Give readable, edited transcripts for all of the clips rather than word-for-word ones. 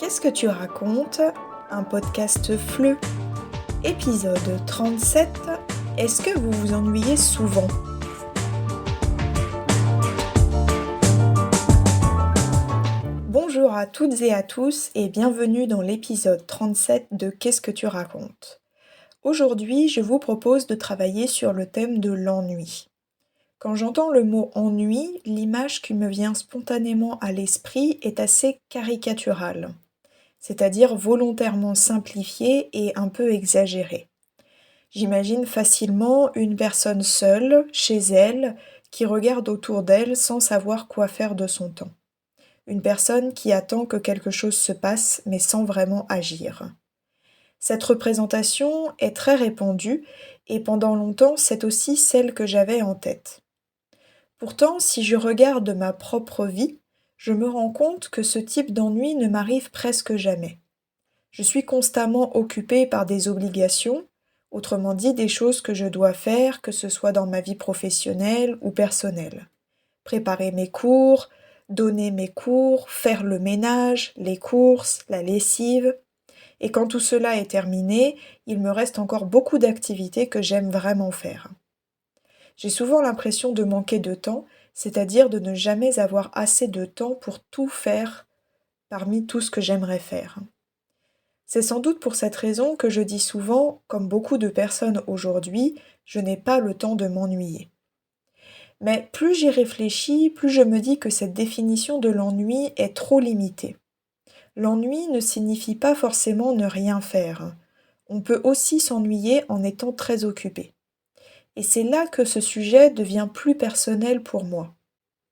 Qu'est-ce que tu racontes? Un podcast FLE. Épisode 37. Est-ce que vous vous ennuyez souvent? Bonjour à toutes et à tous et bienvenue dans l'épisode 37 de Qu'est-ce que tu racontes? Aujourd'hui, je vous propose de travailler sur le thème de l'ennui. Quand j'entends le mot ennui, l'image qui me vient spontanément à l'esprit est assez caricaturale, c'est-à-dire volontairement simplifiée et un peu exagérée. J'imagine facilement une personne seule, chez elle, qui regarde autour d'elle sans savoir quoi faire de son temps. Une personne qui attend que quelque chose se passe mais sans vraiment agir. Cette représentation est très répandue et pendant longtemps c'est aussi celle que j'avais en tête. Pourtant, si je regarde ma propre vie, je me rends compte que ce type d'ennui ne m'arrive presque jamais. Je suis constamment occupée par des obligations, autrement dit des choses que je dois faire, que ce soit dans ma vie professionnelle ou personnelle. Préparer mes cours, donner mes cours, faire le ménage, les courses, la lessive. Et quand tout cela est terminé, il me reste encore beaucoup d'activités que j'aime vraiment faire. J'ai souvent l'impression de manquer de temps, c'est-à-dire de ne jamais avoir assez de temps pour tout faire parmi tout ce que j'aimerais faire. C'est sans doute pour cette raison que je dis souvent, comme beaucoup de personnes aujourd'hui, je n'ai pas le temps de m'ennuyer. Mais plus j'y réfléchis, plus je me dis que cette définition de l'ennui est trop limitée. L'ennui ne signifie pas forcément ne rien faire. On peut aussi s'ennuyer en étant très occupé. Et c'est là que ce sujet devient plus personnel pour moi.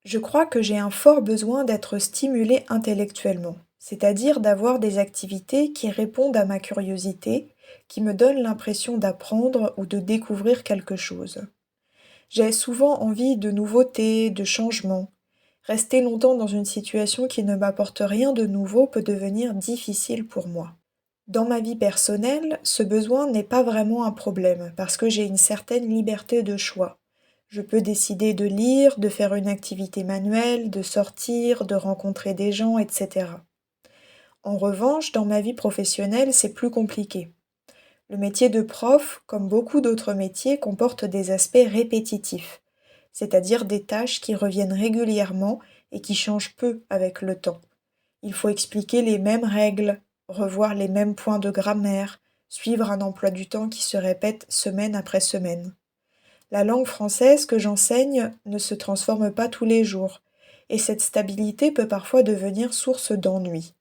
Je crois que j'ai un fort besoin d'être stimulée intellectuellement, c'est-à-dire d'avoir des activités qui répondent à ma curiosité, qui me donnent l'impression d'apprendre ou de découvrir quelque chose. J'ai souvent envie de nouveautés, de changements. Rester longtemps dans une situation qui ne m'apporte rien de nouveau peut devenir difficile pour moi. Dans ma vie personnelle, ce besoin n'est pas vraiment un problème parce que j'ai une certaine liberté de choix. Je peux décider de lire, de faire une activité manuelle, de sortir, de rencontrer des gens, etc. En revanche, dans ma vie professionnelle, c'est plus compliqué. Le métier de prof, comme beaucoup d'autres métiers, comporte des aspects répétitifs, c'est-à-dire des tâches qui reviennent régulièrement et qui changent peu avec le temps. Il faut expliquer les mêmes règles, revoir les mêmes points de grammaire, suivre un emploi du temps qui se répète semaine après semaine. La langue française que j'enseigne ne se transforme pas tous les jours, et cette stabilité peut parfois devenir source d'ennui.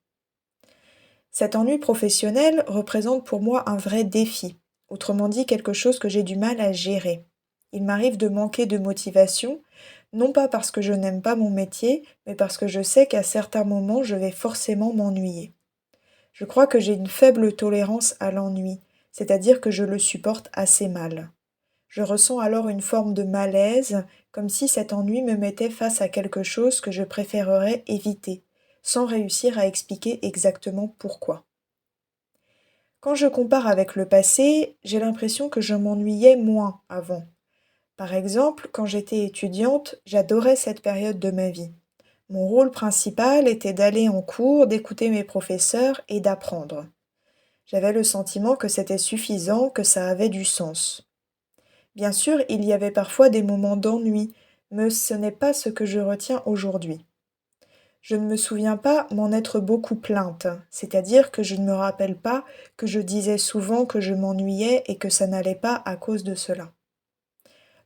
Cet ennui professionnel représente pour moi un vrai défi, autrement dit quelque chose que j'ai du mal à gérer. Il m'arrive de manquer de motivation, non pas parce que je n'aime pas mon métier, mais parce que je sais qu'à certains moments je vais forcément m'ennuyer. Je crois que j'ai une faible tolérance à l'ennui, c'est-à-dire que je le supporte assez mal. Je ressens alors une forme de malaise, comme si cet ennui me mettait face à quelque chose que je préférerais éviter, sans réussir à expliquer exactement pourquoi. Quand je compare avec le passé, j'ai l'impression que je m'ennuyais moins avant. Par exemple, quand j'étais étudiante, j'adorais cette période de ma vie. Mon rôle principal était d'aller en cours, d'écouter mes professeurs et d'apprendre. J'avais le sentiment que c'était suffisant, que ça avait du sens. Bien sûr, il y avait parfois des moments d'ennui, mais ce n'est pas ce que je retiens aujourd'hui. Je ne me souviens pas m'en être beaucoup plainte, c'est-à-dire que je ne me rappelle pas que je disais souvent que je m'ennuyais et que ça n'allait pas à cause de cela.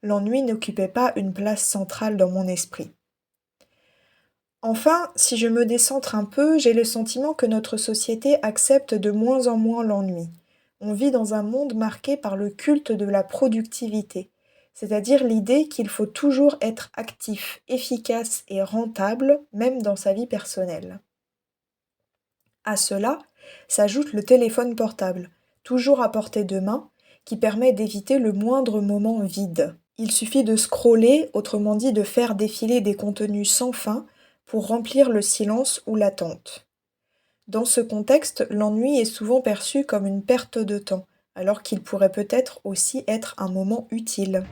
L'ennui n'occupait pas une place centrale dans mon esprit. Enfin, si je me décentre un peu, j'ai le sentiment que notre société accepte de moins en moins l'ennui. On vit dans un monde marqué par le culte de la productivité, c'est-à-dire l'idée qu'il faut toujours être actif, efficace et rentable, même dans sa vie personnelle. À cela s'ajoute le téléphone portable, toujours à portée de main, qui permet d'éviter le moindre moment vide. Il suffit de scroller, autrement dit de faire défiler des contenus sans fin, pour remplir le silence ou l'attente. Dans ce contexte, l'ennui est souvent perçu comme une perte de temps, alors qu'il pourrait peut-être aussi être un moment utile.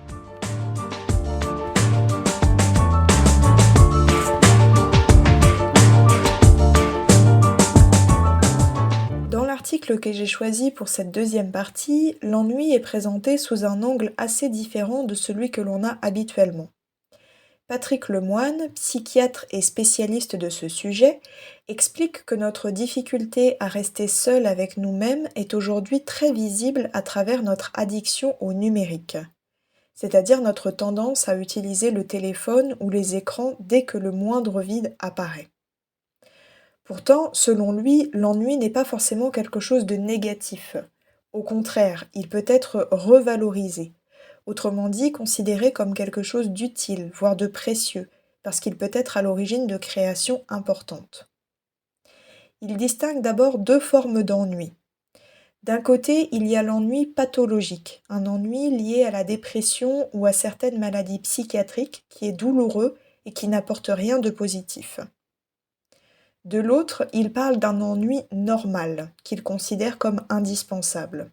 l'article que j'ai choisi pour cette deuxième partie, l'ennui est présenté sous un angle assez différent de celui que l'on a habituellement. Patrick Lemoine, psychiatre et spécialiste de ce sujet, explique que notre difficulté à rester seul avec nous-mêmes est aujourd'hui très visible à travers notre addiction au numérique, c'est-à-dire notre tendance à utiliser le téléphone ou les écrans dès que le moindre vide apparaît. Pourtant, selon lui, l'ennui n'est pas forcément quelque chose de négatif. Au contraire, il peut être revalorisé, autrement dit considéré comme quelque chose d'utile, voire de précieux, parce qu'il peut être à l'origine de créations importantes. Il distingue d'abord deux formes d'ennui. D'un côté, il y a l'ennui pathologique, un ennui lié à la dépression ou à certaines maladies psychiatriques qui est douloureux et qui n'apporte rien de positif. De l'autre, il parle d'un ennui normal, qu'il considère comme indispensable.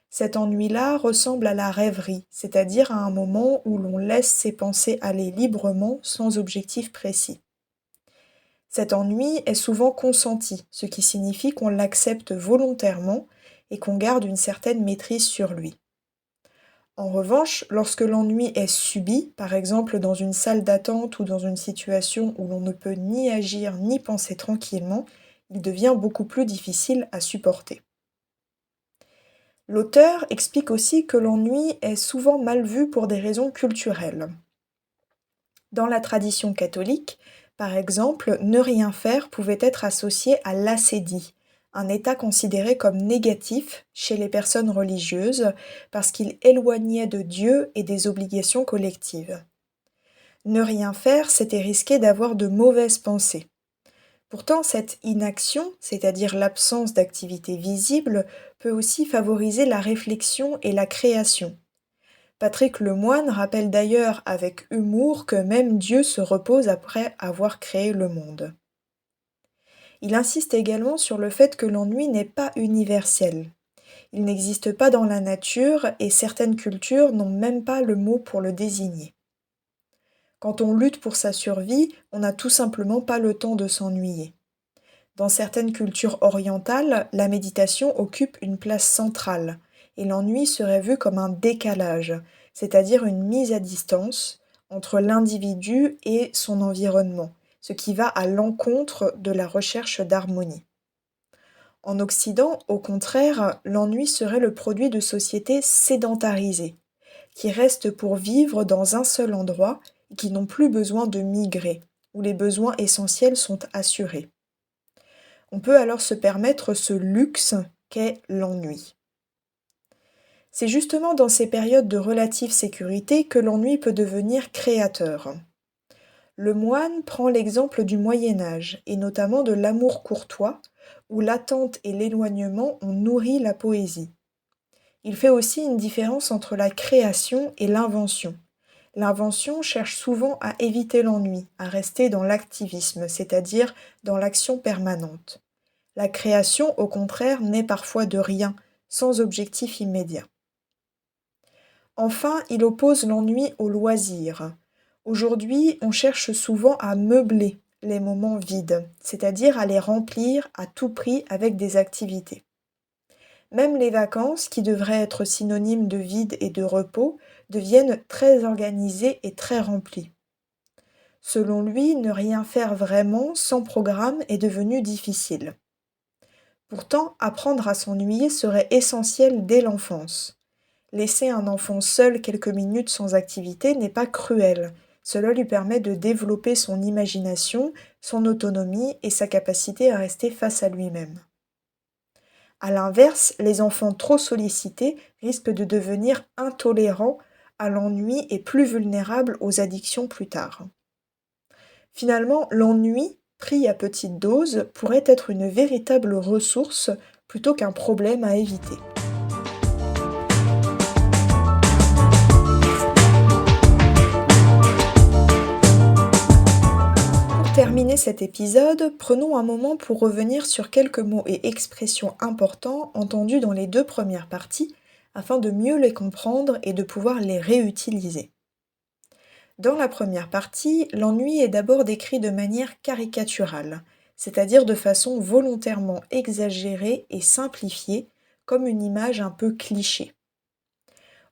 Cet ennui-là ressemble à la rêverie, c'est-à-dire à un moment où l'on laisse ses pensées aller librement sans objectif précis. Cet ennui est souvent consenti, ce qui signifie qu'on l'accepte volontairement et qu'on garde une certaine maîtrise sur lui. En revanche, lorsque l'ennui est subi, par exemple dans une salle d'attente ou dans une situation où l'on ne peut ni agir ni penser tranquillement, il devient beaucoup plus difficile à supporter. L'auteur explique aussi que l'ennui est souvent mal vu pour des raisons culturelles. Dans la tradition catholique, par exemple, ne rien faire pouvait être associé à l'ascédie, un état considéré comme négatif chez les personnes religieuses parce qu'il éloignait de Dieu et des obligations collectives. Ne rien faire, c'était risquer d'avoir de mauvaises pensées. Pourtant, cette inaction, c'est-à-dire l'absence d'activité visible, peut aussi favoriser la réflexion et la création. Patrick Lemoine rappelle d'ailleurs avec humour que même Dieu se repose après avoir créé le monde. Il insiste également sur le fait que l'ennui n'est pas universel. Il n'existe pas dans la nature et certaines cultures n'ont même pas le mot pour le désigner. Quand on lutte pour sa survie, on n'a tout simplement pas le temps de s'ennuyer. Dans certaines cultures orientales, la méditation occupe une place centrale, et l'ennui serait vu comme un décalage, c'est-à-dire une mise à distance entre l'individu et son environnement, ce qui va à l'encontre de la recherche d'harmonie. En Occident, au contraire, l'ennui serait le produit de sociétés sédentarisées, qui restent pour vivre dans un seul endroit et qui n'ont plus besoin de migrer, où les besoins essentiels sont assurés. On peut alors se permettre ce luxe qu'est l'ennui. C'est justement dans ces périodes de relative sécurité que l'ennui peut devenir créateur. Lemoine prend l'exemple du Moyen Âge, et notamment de l'amour courtois, où l'attente et l'éloignement ont nourri la poésie. Il fait aussi une différence entre la création et l'invention. L'invention cherche souvent à éviter l'ennui, à rester dans l'activisme, c'est-à-dire dans l'action permanente. La création, au contraire, naît parfois de rien, sans objectif immédiat. Enfin, il oppose l'ennui au loisir. Aujourd'hui, on cherche souvent à meubler les moments vides, c'est-à-dire à les remplir à tout prix avec des activités. Même les vacances, qui devraient être synonymes de vide et de repos, deviennent très organisées et très remplies. Selon lui, ne rien faire vraiment sans programme est devenu difficile. Pourtant, apprendre à s'ennuyer serait essentiel dès l'enfance. Laisser un enfant seul quelques minutes sans activité n'est pas cruel. Cela lui permet de développer son imagination, son autonomie et sa capacité à rester face à lui-même. À l'inverse, les enfants trop sollicités risquent de devenir intolérants à l'ennui et plus vulnérables aux addictions plus tard. Finalement, l'ennui, pris à petite dose, pourrait être une véritable ressource plutôt qu'un problème à éviter. Pour terminer cet épisode, prenons un moment pour revenir sur quelques mots et expressions importants entendus dans les deux premières parties afin de mieux les comprendre et de pouvoir les réutiliser. Dans la première partie, l'ennui est d'abord décrit de manière caricaturale, c'est-à-dire de façon volontairement exagérée et simplifiée, comme une image un peu cliché.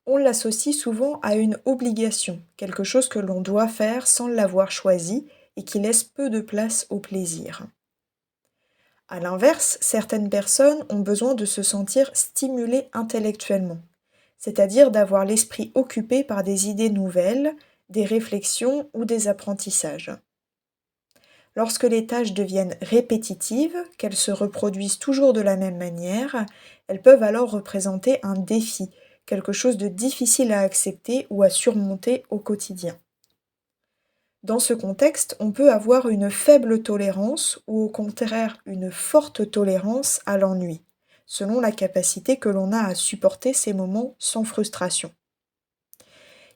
On l'associe souvent à une obligation, quelque chose que l'on doit faire sans l'avoir choisi et qui laisse peu de place au plaisir. À l'inverse, certaines personnes ont besoin de se sentir stimulées intellectuellement, c'est-à-dire d'avoir l'esprit occupé par des idées nouvelles, des réflexions ou des apprentissages. Lorsque les tâches deviennent répétitives, qu'elles se reproduisent toujours de la même manière, elles peuvent alors représenter un défi, quelque chose de difficile à accepter ou à surmonter au quotidien. Dans ce contexte, on peut avoir une faible tolérance ou au contraire une forte tolérance à l'ennui, selon la capacité que l'on a à supporter ces moments sans frustration.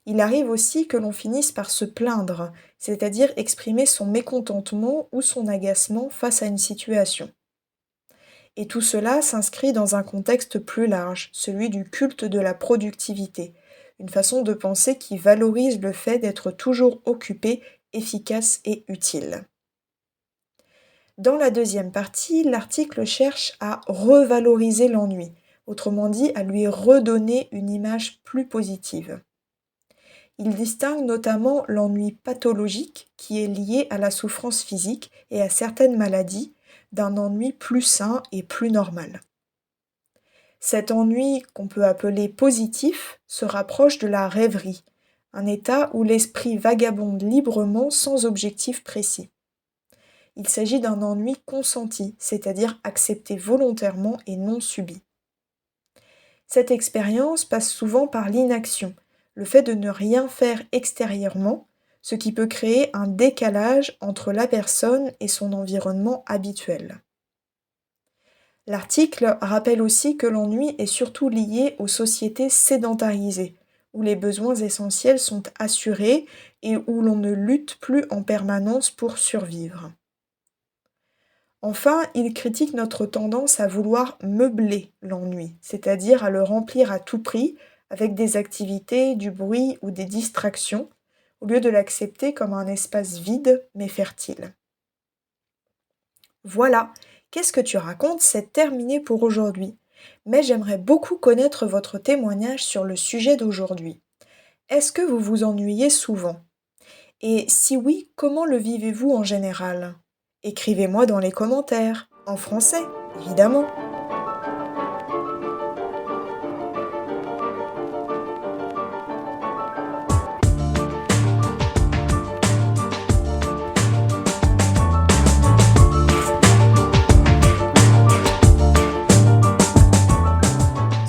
Il arrive aussi que l'on finisse par se plaindre, c'est-à-dire exprimer son mécontentement ou son agacement face à une situation. Et tout cela s'inscrit dans un contexte plus large, celui du culte de la productivité, une façon de penser qui valorise le fait d'être toujours occupé, efficace et utile. Dans la deuxième partie, l'article cherche à revaloriser l'ennui, autrement dit à lui redonner une image plus positive. Il distingue notamment l'ennui pathologique qui est lié à la souffrance physique et à certaines maladies, d'un ennui plus sain et plus normal. Cet ennui, qu'on peut appeler positif, se rapproche de la rêverie, un état où l'esprit vagabonde librement sans objectif précis. Il s'agit d'un ennui consenti, c'est-à-dire accepté volontairement et non subi. Cette expérience passe souvent par l'inaction, le fait de ne rien faire extérieurement, ce qui peut créer un décalage entre la personne et son environnement habituel. L'article rappelle aussi que l'ennui est surtout lié aux sociétés sédentarisées, où les besoins essentiels sont assurés et où l'on ne lutte plus en permanence pour survivre. Enfin, il critique notre tendance à vouloir meubler l'ennui, c'est-à-dire à le remplir à tout prix avec des activités, du bruit ou des distractions, au lieu de l'accepter comme un espace vide mais fertile. Voilà, qu'est-ce que tu racontes, c'est terminé pour aujourd'hui. Mais j'aimerais beaucoup connaître votre témoignage sur le sujet d'aujourd'hui. Est-ce que vous vous ennuyez souvent? Et si oui, comment le vivez-vous en général? Écrivez-moi dans les commentaires, en français, évidemment.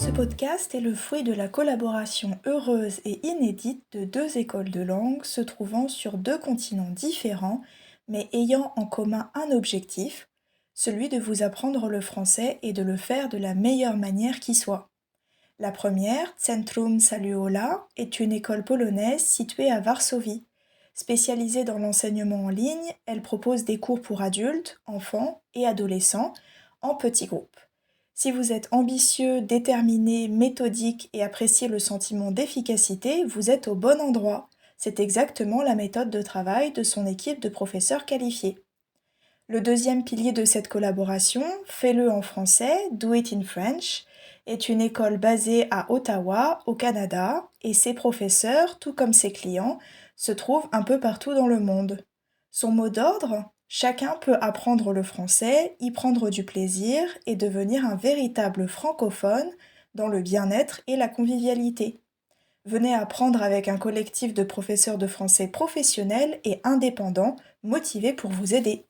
Ce podcast est le fruit de la collaboration heureuse et inédite de deux écoles de langue se trouvant sur deux continents différents, mais ayant en commun un objectif, celui de vous apprendre le français et de le faire de la meilleure manière qui soit. La première, Centrum Saluola, est une école polonaise située à Varsovie. Spécialisée dans l'enseignement en ligne, elle propose des cours pour adultes, enfants et adolescents en petits groupes. Si vous êtes ambitieux, déterminé, méthodique et appréciez le sentiment d'efficacité, vous êtes au bon endroit. C'est exactement la méthode de travail de son équipe de professeurs qualifiés. Le deuxième pilier de cette collaboration, Fais-le en français, Do It in French, est une école basée à Ottawa, au Canada, et ses professeurs, tout comme ses clients, se trouvent un peu partout dans le monde. Son mot d'ordre? Chacun peut apprendre le français, y prendre du plaisir et devenir un véritable francophone dans le bien-être et la convivialité. Venez apprendre avec un collectif de professeurs de français professionnels et indépendants motivés pour vous aider.